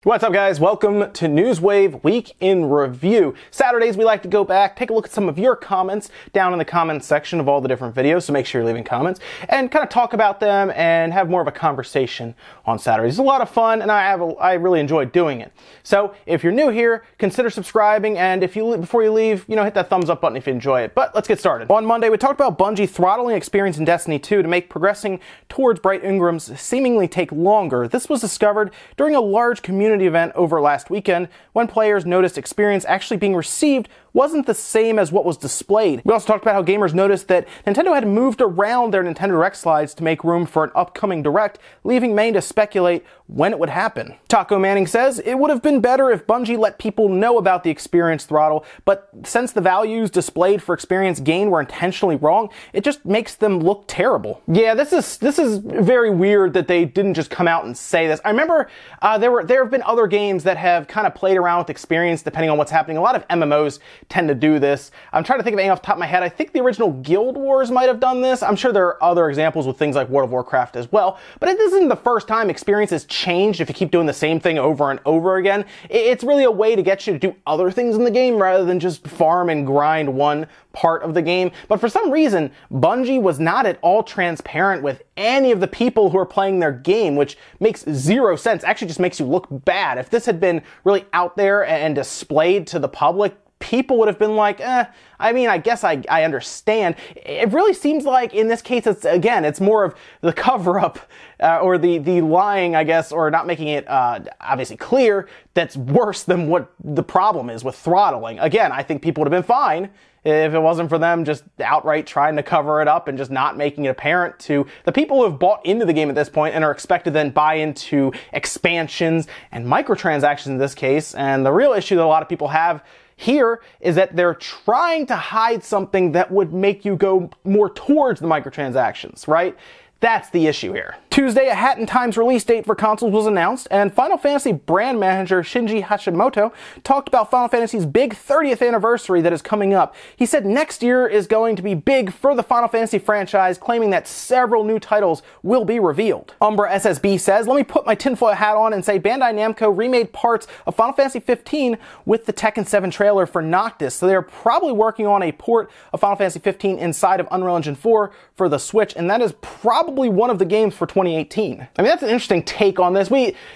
What's up, guys? Welcome to Newswave Week in Review. Saturdays, we like to go back, take a look at some of your comments down in the comments section of all the different videos, so make sure you're leaving comments, and kind of talk about them and have more of a conversation on Saturdays. It's a lot of fun, and I really enjoy doing it. So, if you're new here, consider subscribing, and before you leave, hit that thumbs up button if you enjoy it. But let's get started. On Monday, we talked about Bungie throttling experience in Destiny 2 to make progressing towards Bright Ingrams seemingly take longer. This was discovered during a large community event over last weekend when players noticed experience actually being received wasn't the same as what was displayed. We also talked about how gamers noticed that Nintendo had moved around their Nintendo Direct slides to make room for an upcoming Direct, leaving Maine to speculate when it would happen. Taco Manning says, it would have been better if Bungie let people know about the experience throttle, but since the values displayed for experience gain were intentionally wrong, it just makes them look terrible. Yeah, this is very weird that they didn't just come out and say this. I remember there have been other games that have kind of played around with experience depending on what's happening. A lot of MMOs tend to do this. I'm trying to think of anything off the top of my head. I think the original Guild Wars might have done this. I'm sure there are other examples with things like World of Warcraft as well, but it isn't the first time experience has changed if you keep doing the same thing over and over again. It's really a way to get you to do other things in the game rather than just farm and grind one part of the game. But for some reason, Bungie was not at all transparent with any of the people who are playing their game, which makes zero sense. Actually just makes you look bad. If this had been really out there and displayed to the public, people would have been like, I guess I understand. It really seems like in this case, it's more of the cover-up or the lying, I guess, or not making it obviously clear that's worse than what the problem is with throttling. Again, I think people would have been fine if it wasn't for them just outright trying to cover it up and just not making it apparent to the people who have bought into the game at this point and are expected to then buy into expansions and microtransactions in this case. And the real issue that a lot of people have here is that they're trying to hide something that would make you go more towards the microtransactions, right? That's the issue here. Tuesday, a Hat in Time's release date for consoles was announced, and Final Fantasy brand manager Shinji Hashimoto talked about Final Fantasy's big 30th anniversary that is coming up. He said next year is going to be big for the Final Fantasy franchise, claiming that several new titles will be revealed. Umbra SSB says, let me put my tinfoil hat on and say Bandai Namco remade parts of Final Fantasy 15 with the Tekken 7 trailer for Noctis, so they're probably working on a port of Final Fantasy 15 inside of Unreal Engine 4 for the Switch, and that is probably one of the games for 2018. I mean, that's an interesting take on this.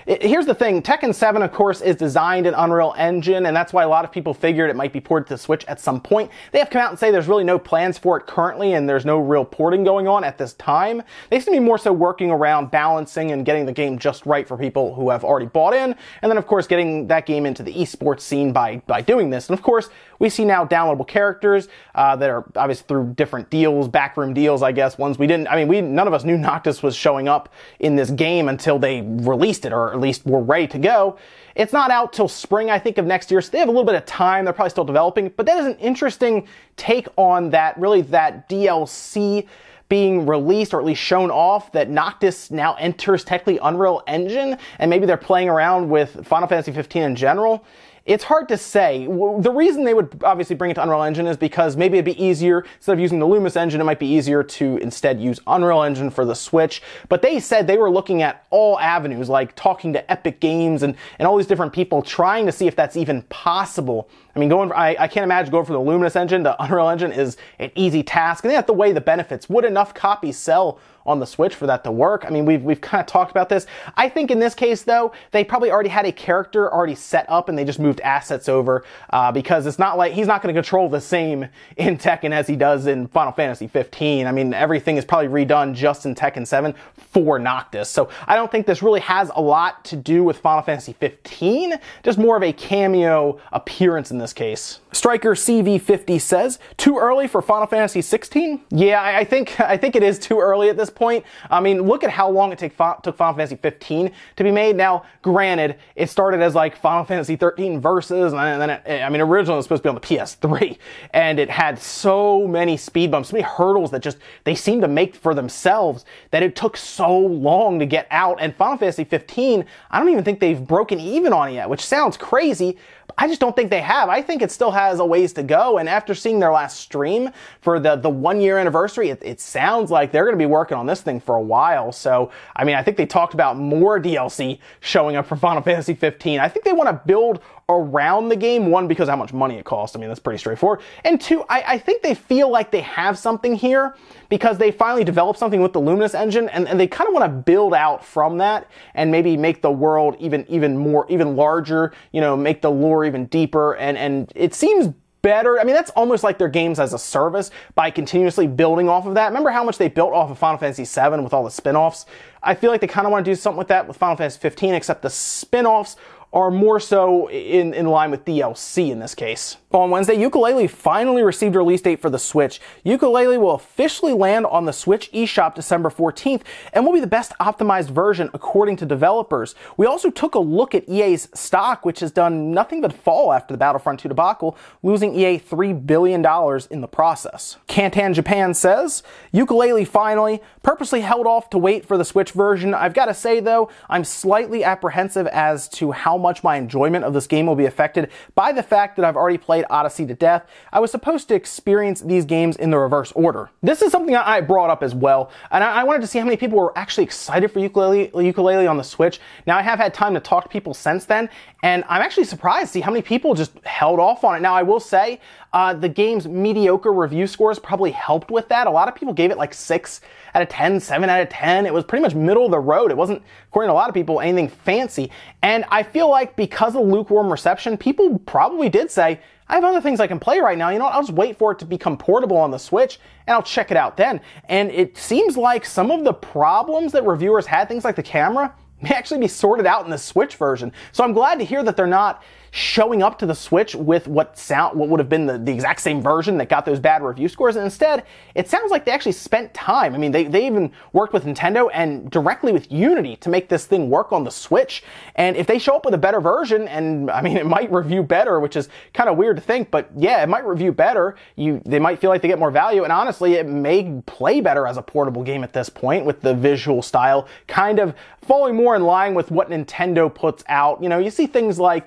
Here's the thing, Tekken 7, of course, is designed in Unreal Engine, and that's why a lot of people figured it might be ported to the Switch at some point. They have come out and say there's really no plans for it currently, and there's no real porting going on at this time. They seem to be more so working around balancing and getting the game just right for people who have already bought in, and then, of course, getting that game into the esports scene by doing this. And, of course, we see now downloadable characters that are obviously through different deals, backroom deals, I guess, ones we didn't, none of us knew Noctis was showing up in this game until they released it, or at least were ready to go. It's not out till spring, I think, of next year, so they have a little bit of time. They're probably still developing, but that is an interesting take on that, really, that DLC being released, or at least shown off, that Noctis now enters technically Unreal Engine, and maybe they're playing around with Final Fantasy 15 in general. It's hard to say. The reason they would obviously bring it to Unreal Engine is because maybe it'd be easier, instead of using the Lumis engine, it might be easier to instead use Unreal Engine for the Switch. But they said they were looking at all avenues, like talking to Epic Games and all these different people, trying to see if that's even possible. I can't imagine going from the Luminous engine to Unreal Engine is an easy task. And they have to weigh the benefits. Would enough copies sell on the Switch for that to work? We've kind of talked about this. I think in this case, though, they probably already had a character already set up and they just moved assets over because it's not like he's not going to control the same in Tekken as he does in Final Fantasy 15. Everything is probably redone just in Tekken 7 for Noctis. So I don't think this really has a lot to do with Final Fantasy 15, just more of a cameo appearance in this case. Striker CV50 says, too early for Final Fantasy 16? Yeah, I think it is too early at this point. Look at how long it took Final Fantasy 15 to be made. Now, granted, it started as like Final Fantasy 13 Versus, and then originally it was supposed to be on the PS3, and it had so many speed bumps, so many hurdles that they seemed to make for themselves that it took so long to get out. And Final Fantasy 15, I don't even think they've broken even on it yet, which sounds crazy. I just don't think they have. I think it still has a ways to go, and after seeing their last stream for the 1 year anniversary, it sounds like they're going to be working on this thing for a while. So, I mean, I think they talked about more DLC showing up for Final Fantasy 15. I think they want to build around the game, one, because how much money it costs. I mean, that's pretty straightforward. And two, I think they feel like they have something here because they finally developed something with the Luminous engine, and they kind of want to build out from that and maybe make the world even larger, you know, make the lore even deeper, and it seems better. I mean, that's almost like their games as a service by continuously building off of that. Remember how much they built off of Final Fantasy VII with all the spin-offs? I feel like they kind of want to do something with that with Final Fantasy 15, except the spin-offs are more so in line with DLC in this case. On Wednesday, Yooka-Laylee finally received a release date for the Switch. Yooka-Laylee will officially land on the Switch eShop December 14th and will be the best optimized version according to developers. We also took a look at EA's stock, which has done nothing but fall after the Battlefront 2 debacle, losing EA $3 billion in the process. Kantan Japan says, Yooka-Laylee finally purposely held off to wait for the Switch version. I've got to say though, I'm slightly apprehensive as to how much my enjoyment of this game will be affected by the fact that I've already played Odyssey to death. I was supposed to experience these games in the reverse order. This is something I brought up as well, and I wanted to see how many people were actually excited for Yooka-Laylee on the Switch. Now, I have had time to talk to people since then, and I'm actually surprised to see how many people just held off on it. Now, I will say, the game's mediocre review scores probably helped with that. A lot of people gave it like 6 out of 10, 7 out of 10. It was pretty much middle of the road. It wasn't, according to a lot of people, anything fancy. And I feel like because of lukewarm reception, people probably did say, I have other things I can play right now. You know what? I'll just wait for it to become portable on the Switch and I'll check it out then. And it seems like some of the problems that reviewers had, things like the camera, may actually be sorted out in the Switch version. So I'm glad to hear that they're not showing up to the Switch with what would have been the exact same version that got those bad review scores. And instead, it sounds like they actually spent time. I mean, they even worked with Nintendo and directly with Unity to make this thing work on the Switch. And if they show up with a better version, and I mean, it might review better, which is kind of weird to think, but yeah, it might review better. They might feel like they get more value. And honestly, it may play better as a portable game at this point with the visual style kind of falling more in line with what Nintendo puts out. You know, you see things like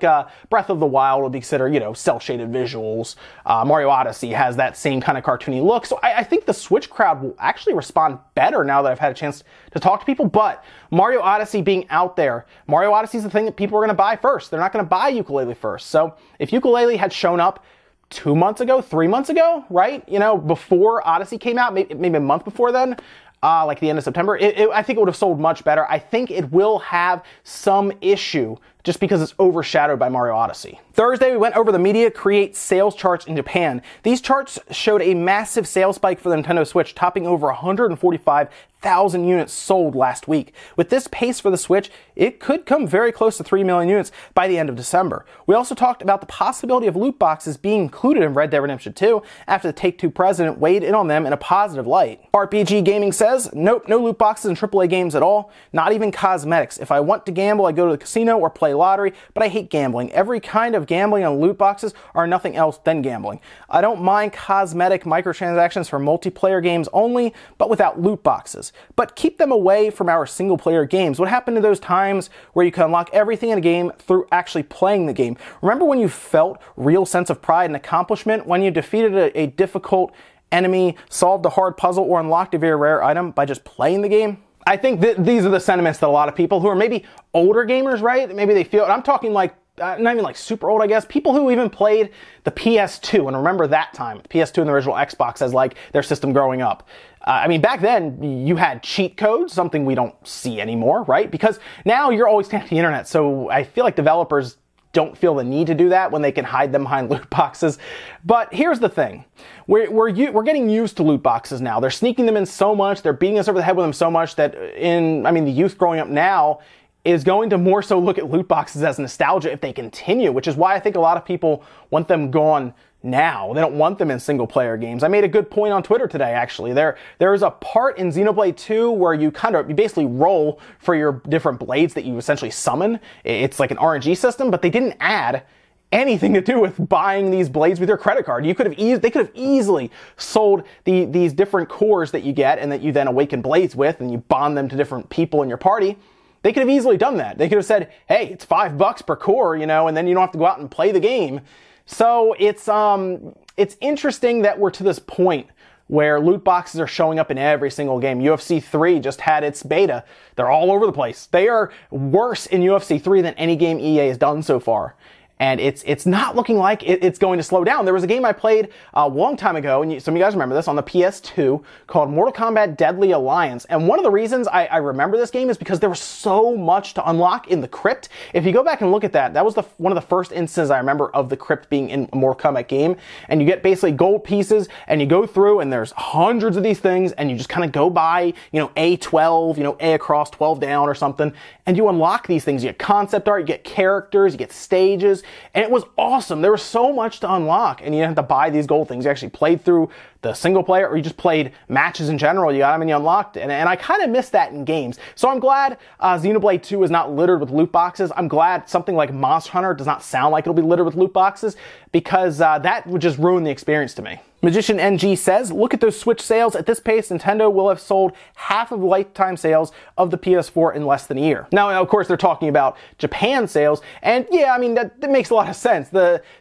Breath of the Wild would be considered, you know, cel-shaded visuals. Mario Odyssey has that same kind of cartoony look. So I think the Switch crowd will actually respond better now that I've had a chance to talk to people. But Mario Odyssey being out there, Mario Odyssey is the thing that people are going to buy first. They're not going to buy Yooka-Laylee first. So if Yooka-Laylee had shown up 2 months ago, 3 months ago, right? You know, before Odyssey came out, maybe a month before then, like the end of September, I think it would have sold much better. I think it will have some issue just because it's overshadowed by Mario Odyssey. Thursday, we went over the Media Create sales charts in Japan. These charts showed a massive sales spike for the Nintendo Switch, topping over 145,000 units sold last week. With this pace for the Switch, it could come very close to 3 million units by the end of December. We also talked about the possibility of loot boxes being included in Red Dead Redemption 2 after the Take-Two president weighed in on them in a positive light. RPG Gaming says, nope, no loot boxes in AAA games at all, not even cosmetics. If I want to gamble, I go to the casino or play lottery, but I hate gambling. Every kind of gambling on loot boxes are nothing else than gambling. I don't mind cosmetic microtransactions for multiplayer games only, but without loot boxes. But keep them away from our single player games. What happened to those times where you can unlock everything in a game through actually playing the game? Remember when you felt real sense of pride and accomplishment when you defeated a difficult enemy, solved a hard puzzle, or unlocked a very rare item by just playing the game? I think these are the sentiments that a lot of people who are maybe older gamers, right? Maybe they feel, and I'm talking like, not even like super old, I guess, people who even played the PS2 and remember that time, the PS2 and the original Xbox as like their system growing up. I mean, back then you had cheat codes, something we don't see anymore, right? Because now you're always scanning the internet, so I feel like developers don't feel the need to do that when they can hide them behind loot boxes. But here's the thing. We're getting used to loot boxes now. They're sneaking them in so much, they're beating us over the head with them so much that the youth growing up now is going to more so look at loot boxes as nostalgia if they continue, which is why I think a lot of people want them gone now. They don't want them in single player games. I made a good point on Twitter today, actually. There is a part in Xenoblade 2 where you basically roll for your different blades that you essentially summon. It's like an RNG system, but they didn't add anything to do with buying these blades with your credit card. They could have easily sold these different cores that you get and that you then awaken blades with and you bond them to different people in your party. They could have easily done that. They could have said, hey, it's $5 per core, you know, and then you don't have to go out and play the game. So it's interesting that we're to this point where loot boxes are showing up in every single game. UFC 3 just had its beta. They're all over the place. They are worse in UFC 3 than any game EA has done so far. And it's not looking like it's going to slow down. There was a game I played a long time ago, and some of you guys remember this, on the PS2, called Mortal Kombat Deadly Alliance. And one of the reasons I remember this game is because there was so much to unlock in the crypt. If you go back and look at that, that was one of the first instances I remember of the crypt being in a Mortal Kombat game. And you get basically gold pieces, and you go through, and there's hundreds of these things, and you just kind of go by, you know, A12, you know, A across, 12 down or something, and you unlock these things. You get concept art, you get characters, you get stages. And it was awesome. There was so much to unlock, and you didn't have to buy these gold things. You actually played through the single player, or you just played matches in general. You got them and you unlocked it. And I kind of miss that in games. So I'm glad Xenoblade 2 is not littered with loot boxes. I'm glad something like Monster Hunter does not sound like it'll be littered with loot boxes, because that would just ruin the experience to me. Magician NG says, look at those Switch sales. At this pace, Nintendo will have sold half of lifetime sales of the PS4 in less than a year. Now, of course, they're talking about Japan sales, and yeah, I mean, that makes a lot of sense.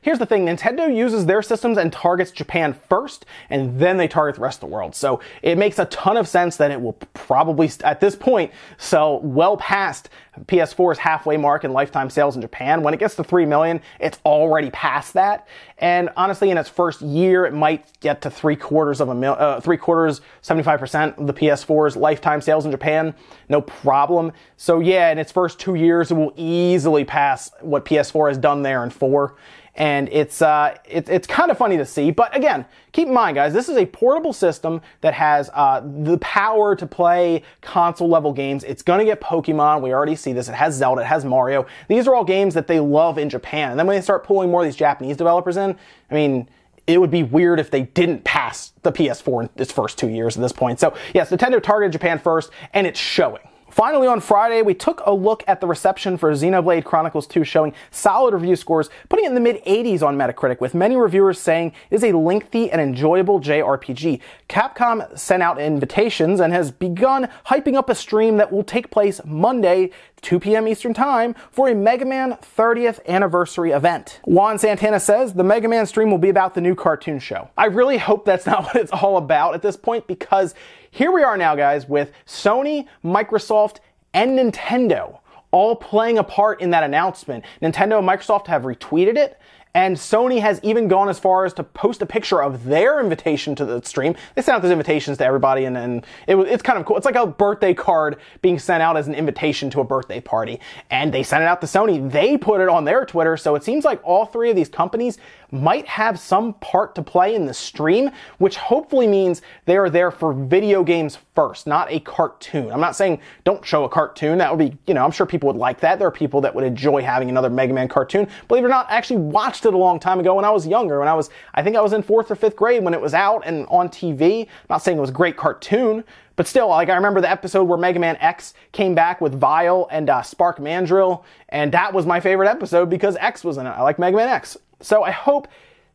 Here's the thing, Nintendo uses their systems and targets Japan first, and then they target the rest of the world. So it makes a ton of sense that it will probably, at this point, sell well past PS4's halfway mark in lifetime sales in Japan. When it gets to 3 million, it's already past that. And honestly, in its first year, it might get to 75% of the PS4's lifetime sales in Japan. No problem. So yeah, in its first 2 years, it will easily pass what PS4 has done there in 4. And it's kind of funny to see. But again, keep in mind, guys, this is a portable system that has the power to play console-level games. It's going to get Pokemon. We already see this. It has Zelda. It has Mario. These are all games that they love in Japan. And then when they start pulling more of these Japanese developers in, I mean, it would be weird if they didn't pass the PS4 in its first 2 years at this point. So yes, Nintendo targeted Japan first, and it's showing. Finally, on Friday, we took a look at the reception for Xenoblade Chronicles 2, showing solid review scores, putting it in the mid-80s on Metacritic, with many reviewers saying it is a lengthy and enjoyable JRPG. Capcom sent out invitations and has begun hyping up a stream that will take place Monday, 2 p.m. Eastern Time, for a Mega Man 30th anniversary event. Juan Santana says the Mega Man stream will be about the new cartoon show. I really hope that's not what it's all about at this point, because here we are now, guys, with Sony, Microsoft, and Nintendo all playing a part in that announcement. Nintendo and Microsoft have retweeted it, and Sony has even gone as far as to post a picture of their invitation to the stream. They sent out those invitations to everybody, and it's kind of cool. It's like a birthday card being sent out as an invitation to a birthday party. And they sent it out to Sony. They put it on their Twitter, so it seems like all three of these companies might have some part to play in the stream, which hopefully means they are there for video games first, not a cartoon. I'm not saying don't show a cartoon. That would be, you know, I'm sure people would like that. There are people that would enjoy having another Mega Man cartoon. Believe it or not, I actually watched it a long time ago when I was younger, when I think I was in 4th or 5th grade when it was out and on TV. I'm not saying it was a great cartoon, but still, like, I remember the episode where Mega Man X came back with Vile and Spark Mandrill, and that was my favorite episode because X was in it. I like Mega Man X. So I hope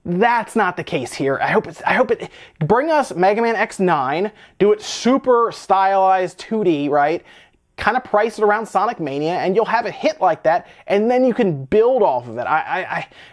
that's not the case here. I hope it bring us Mega Man X9, do it super stylized 2D, right? Kind of price it around Sonic Mania, and you'll have a hit like that, and then you can build off of it.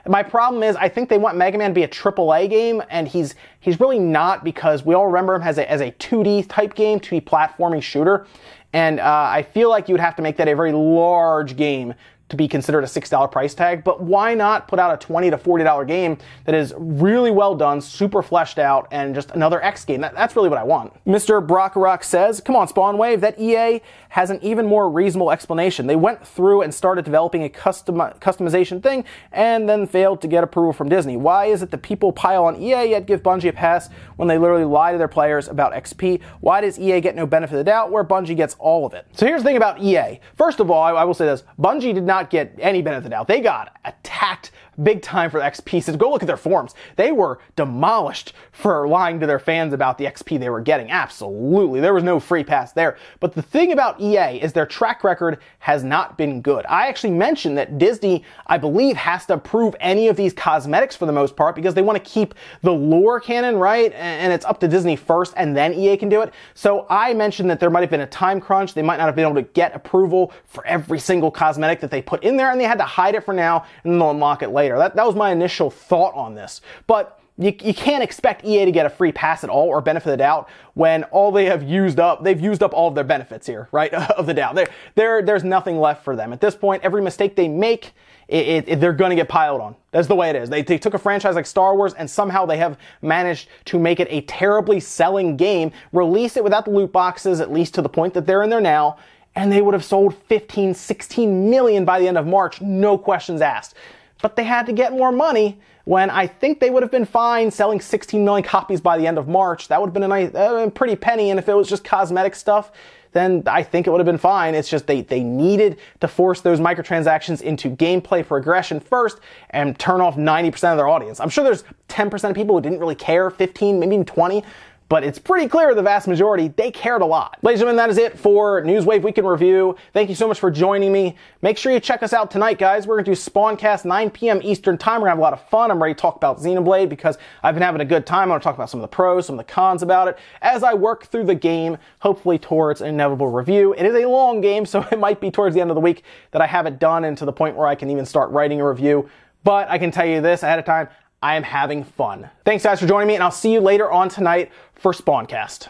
My problem is, I think they want Mega Man to be a AAA game, and he's really not, because we all remember him as a 2D type game, 2D platforming shooter, and I feel like you would have to make that a very large game to be considered a $6 price tag. But why not put out a $20 to $40 game that is really well done, super fleshed out, and just another X game? That's really what I want. Mr. Brockarock says, come on, Spawn Wave, that EA has an even more reasonable explanation. They went through and started developing a customization thing and then failed to get approval from Disney. Why is it that people pile on EA yet give Bungie a pass when they literally lie to their players about XP? Why does EA get no benefit of the doubt where Bungie gets all of it? So here's the thing about EA. First of all, I will say this. Bungie did not not get any benefit of the doubt. They got attacked big time for the XP. So go look at their forums. They were demolished for lying to their fans about the XP they were getting. Absolutely. There was no free pass there. But the thing about EA is their track record has not been good. I actually mentioned that Disney, I believe, has to approve any of these cosmetics for the most part because they want to keep the lore canon, right? And it's up to Disney first and then EA can do it. So I mentioned that there might have been a time crunch. They might not have been able to get approval for every single cosmetic that they put in there, and they had to hide it for now and then they'll unlock it later. That was my initial thought on this. But you can't expect EA to get a free pass at all or benefit of the doubt when all they have used up, they've used up all of their benefits here, right, of the doubt. There's nothing left for them. At this point, every mistake they make, they're going to get piled on. That's the way it is. They took a franchise like Star Wars and somehow they have managed to make it a terribly selling game, release it without the loot boxes, at least to the point that they're in there now, and they would have sold 15, 16 million by the end of March, no questions asked. But they had to get more money when I think they would have been fine selling 16 million copies by the end of March. That would have been a nice, pretty penny, and if it was just cosmetic stuff, then I think it would have been fine. It's just they needed to force those microtransactions into gameplay progression first and turn off 90% of their audience. I'm sure there's 10% of people who didn't really care, 15, maybe even 20, but it's pretty clear the vast majority, they cared a lot. Ladies and gentlemen, that is it for Newswave Week in Review. Thank you so much for joining me. Make sure you check us out tonight, guys. We're going to do Spawncast 9 p.m. Eastern Time. We're going to have a lot of fun. I'm ready to talk about Xenoblade because I've been having a good time. I want to talk about some of the pros, some of the cons about it as I work through the game, hopefully towards an inevitable review. It is a long game, so it might be towards the end of the week that I have it done and to the point where I can even start writing a review. But I can tell you this ahead of time, I am having fun. Thanks guys for joining me, and I'll see you later on tonight for Spawncast.